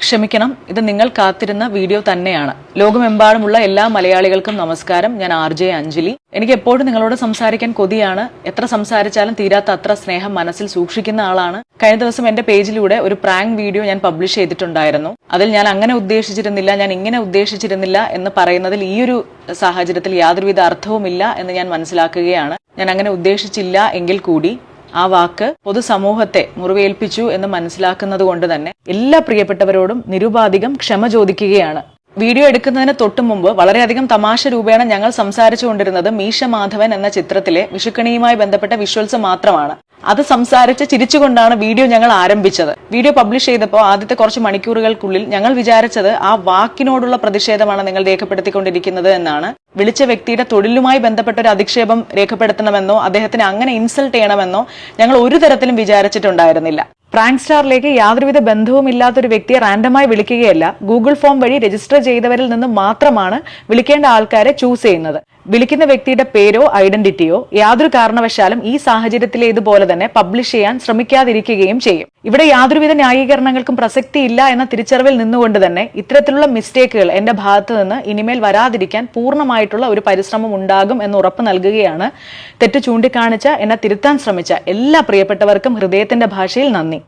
ക്ഷമിക്കണം, ഇത് നിങ്ങൾ കാത്തിരുന്ന വീഡിയോ തന്നെയാണ്. ലോകമെമ്പാടുമുള്ള എല്ലാ മലയാളികൾക്കും നമസ്കാരം. ഞാൻ RJ അഞ്ജലി. എനിക്ക് എപ്പോഴും നിങ്ങളോട് സംസാരിക്കാൻ കൊതിയാണ്. എത്ര സംസാരിച്ചാലും തീരാത്ത അത്ര സ്നേഹം മനസ്സിൽ സൂക്ഷിക്കുന്ന ആളാണ്. കഴിഞ്ഞ ദിവസം എന്റെ പേജിലൂടെ ഒരു പ്രാങ്ക് വീഡിയോ ഞാൻ പബ്ലിഷ് ചെയ്തിട്ടുണ്ടായിരുന്നു. അതിൽ ഞാൻ അങ്ങനെ ഉദ്ദേശിച്ചിരുന്നില്ല, ഞാൻ ഇങ്ങനെ ഉദ്ദേശിച്ചിരുന്നില്ല എന്ന് പറയുന്നതിൽ ഈ ഒരു സാഹചര്യത്തിൽ യാതൊരുവിധ അർത്ഥവുമില്ല എന്ന് ഞാൻ മനസ്സിലാക്കുകയാണ്. ഞാൻ അങ്ങനെ ഉദ്ദേശിച്ചില്ല എങ്കിൽ കൂടി ആ വാക്ക് പൊതുസമൂഹത്തെ മുറിവേൽപ്പിച്ചു എന്ന് മനസ്സിലാക്കുന്നത് കൊണ്ട് തന്നെ എല്ലാ പ്രിയപ്പെട്ടവരോടും നിരുപാധികം ക്ഷമ ചോദിക്കുകയാണ്. വീഡിയോ എടുക്കുന്നതിന് തൊട്ടു മുമ്പ് വളരെയധികം തമാശ രൂപേണ ഞങ്ങൾ സംസാരിച്ചുകൊണ്ടിരുന്നത് മീശ മാധവൻ എന്ന ചിത്രത്തിലെ വിഷുക്കണിയുമായി ബന്ധപ്പെട്ട വിഷ്വൽസ് മാത്രമാണ്. അത് സംസാരിച്ച് ചിരിച്ചുകൊണ്ടാണ് വീഡിയോ ഞങ്ങൾ ആരംഭിച്ചത്. വീഡിയോ പബ്ലിഷ് ചെയ്തപ്പോൾ ആദ്യത്തെ കുറച്ച് മണിക്കൂറുകൾക്കുള്ളിൽ ഞങ്ങൾ വിചാരിച്ചത് ആ വാക്കിനോടുള്ള പ്രതിഷേധമാണ് നിങ്ങൾ രേഖപ്പെടുത്തിക്കൊണ്ടിരിക്കുന്നത് എന്നാണ്. വിളിച്ച വ്യക്തിയുടെ തൊഴിലുമായി ബന്ധപ്പെട്ട ഒരു അധിക്ഷേപം രേഖപ്പെടുത്തണമെന്നോ അദ്ദേഹത്തിന് അങ്ങനെ ഇൻസൾട്ട് ചെയ്യണമെന്നോ ഞങ്ങൾ ഒരു തരത്തിലും വിചാരിച്ചിട്ടുണ്ടായിരുന്നില്ല. പ്രാങ്ക് സ്റ്റാറിലേക്ക് യാതൊരുവിധ ബന്ധവും ഇല്ലാത്തൊരു വ്യക്തിയെ റാൻഡമായി വിളിക്കുകയല്ല, ഗൂഗിൾ ഫോം വഴി രജിസ്റ്റർ ചെയ്തവരിൽ നിന്ന് മാത്രമാണ് വിളിക്കേണ്ട ആൾക്കാരെ ചൂസ് ചെയ്യുന്നത്. വിളിക്കുന്ന വ്യക്തിയുടെ പേരോ ഐഡന്റിറ്റിയോ യാതൊരു കാരണവശാലും ഈ സാഹചര്യത്തിലെ ഇതുപോലെ തന്നെ പബ്ലിഷ് ചെയ്യാൻ ശ്രമിക്കാതിരിക്കുകയും ചെയ്യും. ഇവിടെ യാതൊരുവിധ ന്യായീകരണങ്ങൾക്കും പ്രസക്തിയില്ല എന്ന തിരിച്ചറിവിൽ നിന്നുകൊണ്ട് തന്നെ ഇത്തരത്തിലുള്ള മിസ്റ്റേക്കുകൾ എന്റെ ഭാഗത്ത് നിന്ന് ഇനിമേൽ വരാതിരിക്കാൻ പൂർണ്ണമായിട്ടുള്ള ഒരു പരിശ്രമം ഉണ്ടാകും എന്ന് ഉറപ്പ് നൽകുകയാണ്. തെറ്റ് ചൂണ്ടിക്കാണിച്ച എന്നെ തിരുത്താൻ ശ്രമിച്ച എല്ലാ പ്രിയപ്പെട്ടവർക്കും ഹൃദയത്തിന്റെ ഭാഷയിൽ നന്ദി.